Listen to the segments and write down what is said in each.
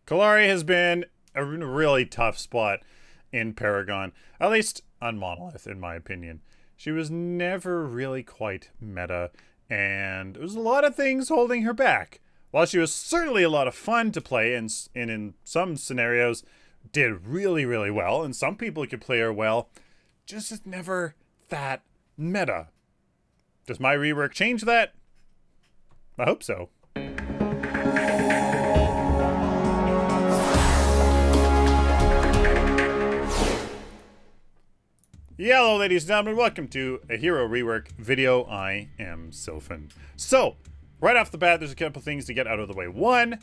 Kallari has been a really tough spot in Paragon, at least on Monolith, in my opinion. She was never really quite meta, and there was a lot of things holding her back. While she was certainly a lot of fun to play, and in some scenarios did really, really well, and some people could play her well, just never that meta. Does my rework change that? I hope so. Hello, ladies and gentlemen, welcome to a Hero Rework video. I am Sylphin. So, right off the bat, there's a couple things to get out of the way. One,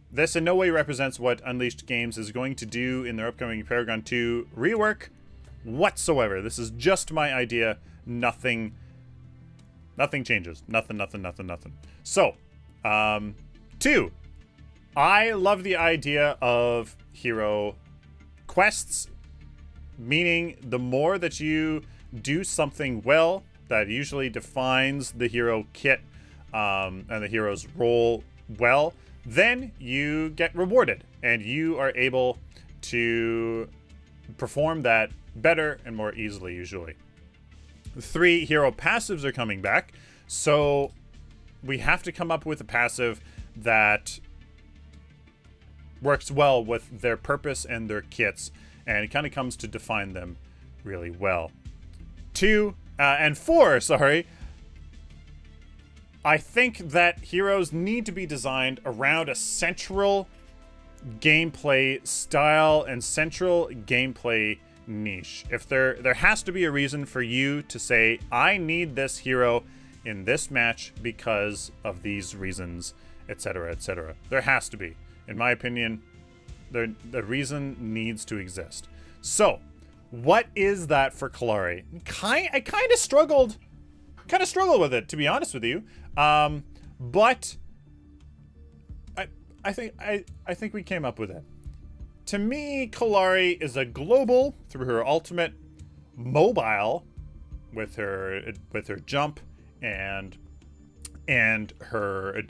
this in no way represents what Unleashed Games is going to do in their upcoming Paragon 2 rework whatsoever. This is just my idea. Nothing changes. Nothing. So, two, I love the idea of hero quests, meaning the more that you do something well, that usually defines the hero kit and the hero's role well, then you get rewarded and you are able to perform that better and more easily usually. 3 hero passives are coming back, so we have to come up with a passive that works well with their purpose and their kits, and it kind of comes to define them really well. 4, sorry. I think that heroes need to be designed around a central gameplay style and central gameplay niche. If there has to be a reason for you to say, I need this hero in this match because of these reasons, etc., etc. There has to be. In my opinion, the reason needs to exist. So, what is that for Kallari? I kind of struggled with it, to be honest with you. But I think we came up with it. To me, Kallari is a global through her ultimate, mobile with her jump and her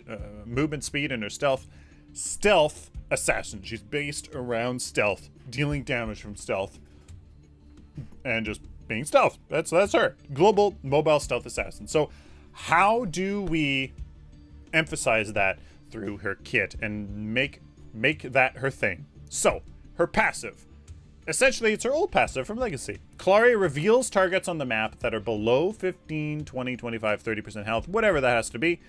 movement speed and her stealth assassin. She's based around stealth, dealing damage from stealth, and just being stealth. That's her. Global mobile stealth assassin. So how do we emphasize that through her kit and make that her thing? So her passive. Essentially, it's her old passive from Legacy. Kallari reveals targets on the map that are below 15, 20, 25, 30% health, whatever that has to be,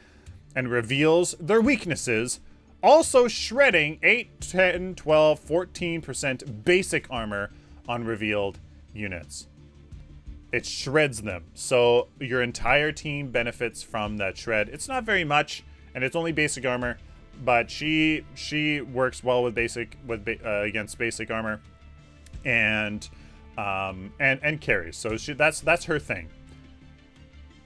and reveals their weaknesses, also shredding 8, 10, 12, 14% basic armor on revealed units. It shreds them, so your entire team benefits from that shred. It's not very much, and it's only basic armor, but she works well with against basic armor, and carries. So that's her thing.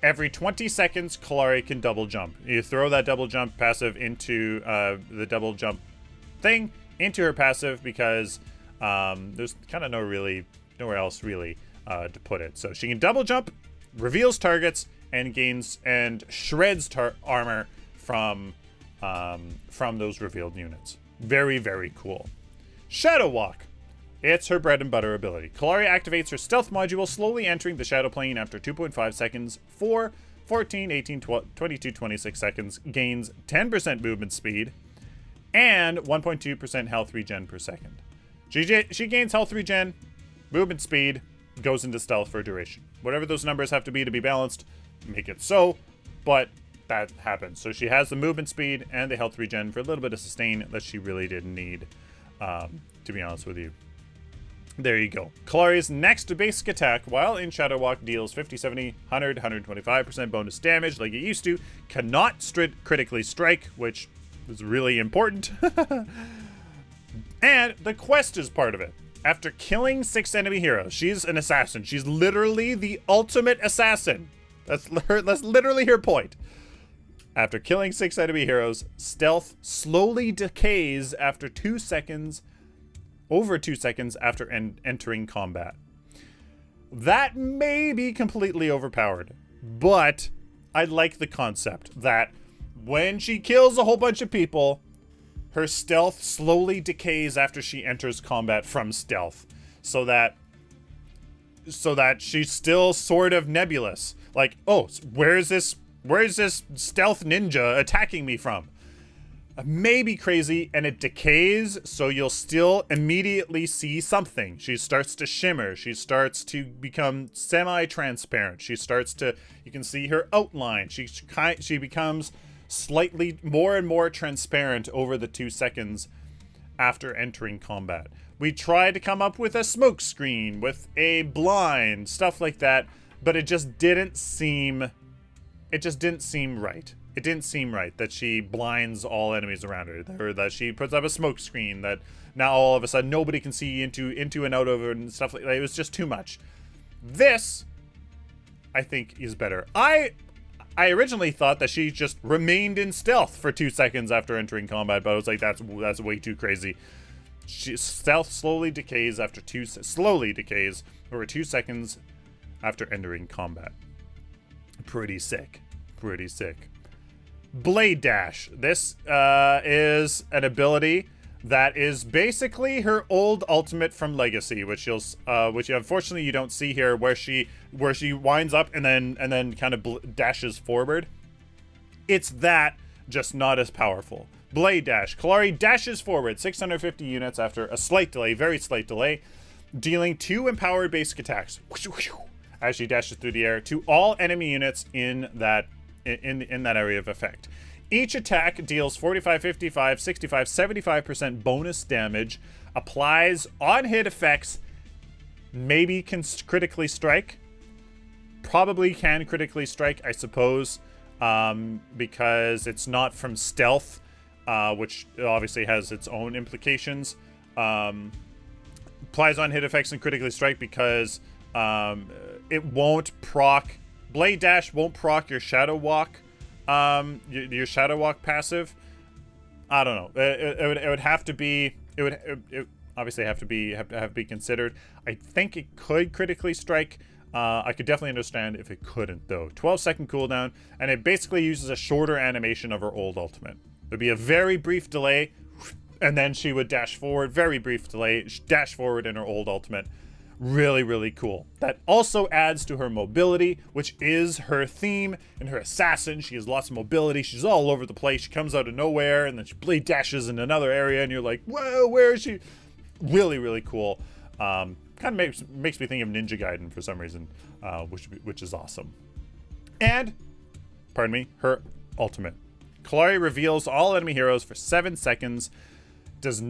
Every 20 seconds, Kallari can double jump. You throw that double jump passive into the double jump thing into her passive because there's kind of nowhere else really to put it. So she can double jump, reveals targets, and shreds armor from those revealed units. Very, very cool. Shadow Walk. It's her bread and butter ability. Kallari activates her stealth module, slowly entering the shadow plane after 2.5 seconds for 14, 18, 22, 26 seconds, gains 10% movement speed, and 1.2% health regen per second. She gains health regen, movement speed, goes into stealth for a duration. Whatever those numbers have to be balanced, make it so, but that happens. So she has the movement speed and the health regen for a little bit of sustain that she really didn't need, to be honest with you. There you go. Kallari's next basic attack, while in Shadow Walk, deals 50, 70, 100, 125% bonus damage like it used to. Cannot critically strike, which is really important. And the quest is part of it. After killing 6 enemy heroes, she's an assassin. She's literally the ultimate assassin. That's literally her point. After killing 6 enemy heroes, stealth slowly decays after 2 seconds, over 2 seconds after entering combat. That may be completely overpowered, but I like the concept that when she kills a whole bunch of people, her stealth slowly decays after she enters combat from stealth, so that she's still sort of nebulous. Like, oh, where's this stealth ninja attacking me from? Maybe crazy, and it decays, so you'll still immediately see something. She starts to shimmer. She starts to become semi-transparent. You can see her outline. She becomes slightly more and more transparent over the 2 seconds after entering combat. We tried to come up with a smoke screen, with a blind, stuff like that, but it just didn't seem right. It didn't seem right that she blinds all enemies around her, or that she puts up a smoke screen that now all of a sudden nobody can see into and out of it and stuff like that. It was just too much. This, I think, is better. I originally thought that she just remained in stealth for 2 seconds after entering combat, but I was like, that's way too crazy. Stealth slowly decays over 2 seconds after entering combat. Pretty sick. Pretty sick. Blade Dash. This is an ability that is basically her old ultimate from Legacy, which unfortunately you don't see here, where she winds up and then kind of dashes forward. It's that, just not as powerful. Blade Dash. Kallari dashes forward 650 units after a slight delay, very slight delay, dealing 2 empowered basic attacks as she dashes through the air to all enemy units in that area of effect. Each attack deals 45, 55, 65, 75% bonus damage, applies on-hit effects, maybe can critically strike. Probably can critically strike, I suppose, because it's not from stealth, which obviously has its own implications. Applies on-hit effects and critically strike because it won't proc. Blade Dash won't proc your Shadow Walk, your Shadow Walk passive. I don't know. It would have to be. It would obviously have to be considered. I think it could critically strike. I could definitely understand if it couldn't, though. 12-second cooldown, and it basically uses a shorter animation of her old ultimate. There'd be a very brief delay, and then she would dash forward. Very brief delay, dash forward in her old ultimate. Really, really cool. That also adds to her mobility, which is her theme. In her assassin, she has lots of mobility. She's all over the place. She comes out of nowhere, and then she blade dashes in another area, and you're like, whoa, where is she? Really, really cool. Kind of makes me think of Ninja Gaiden for some reason, which is awesome. And, pardon me, her ultimate. Kallari reveals all enemy heroes for 7 seconds. Does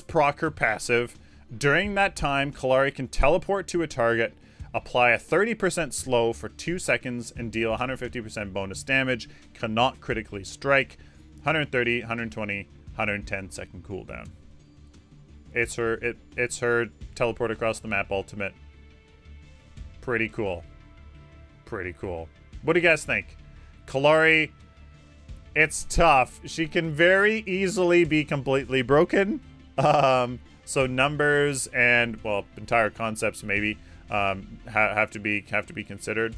proc her passive. During that time, Kallari can teleport to a target, apply a 30% slow for 2 seconds, and deal 150% bonus damage. Cannot critically strike. 130, 120, 110 second cooldown. It's her teleport across the map ultimate. Pretty cool. Pretty cool. What do you guys think? Kallari, it's tough. She can very easily be completely broken. So numbers and, well, entire concepts maybe have to be considered.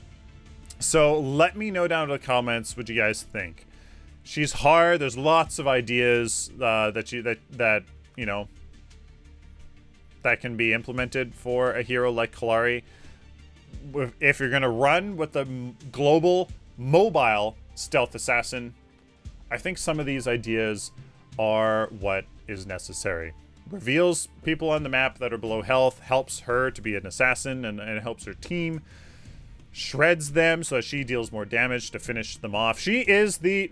So let me know down in the comments what you guys think. She's hard. There's lots of ideas that can be implemented for a hero like Kallari. If you're gonna run with a global mobile stealth assassin, I think some of these ideas are what is necessary. Reveals people on the map that are below health, helps her to be an assassin, and helps her team. Shreds them so that she deals more damage to finish them off. She is the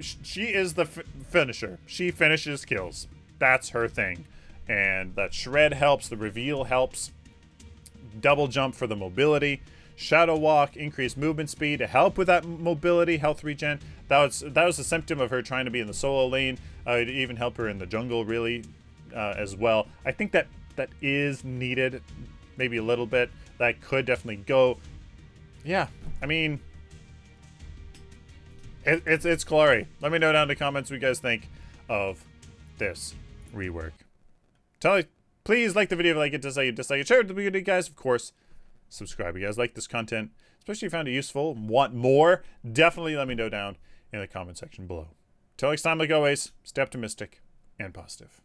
finisher. She finishes kills. That's her thing. And that shred helps, the reveal helps. Double jump for the mobility. Shadow Walk, increased movement speed to help with that mobility, health regen. That was a symptom of her trying to be in the solo lane. It'd even help her in the jungle, really, as well. I think that is needed, maybe a little bit. That could definitely go. Yeah, I mean, it's Kallari. Let me know down in the comments what you guys think of this rework. Please like the video if you like it, dislike it, share it with the video, guys. Of course, subscribe if you guys like this content, especially if you found it useful, want more. Definitely let me know down in the comment section below. Till next time, like always, stay optimistic and positive.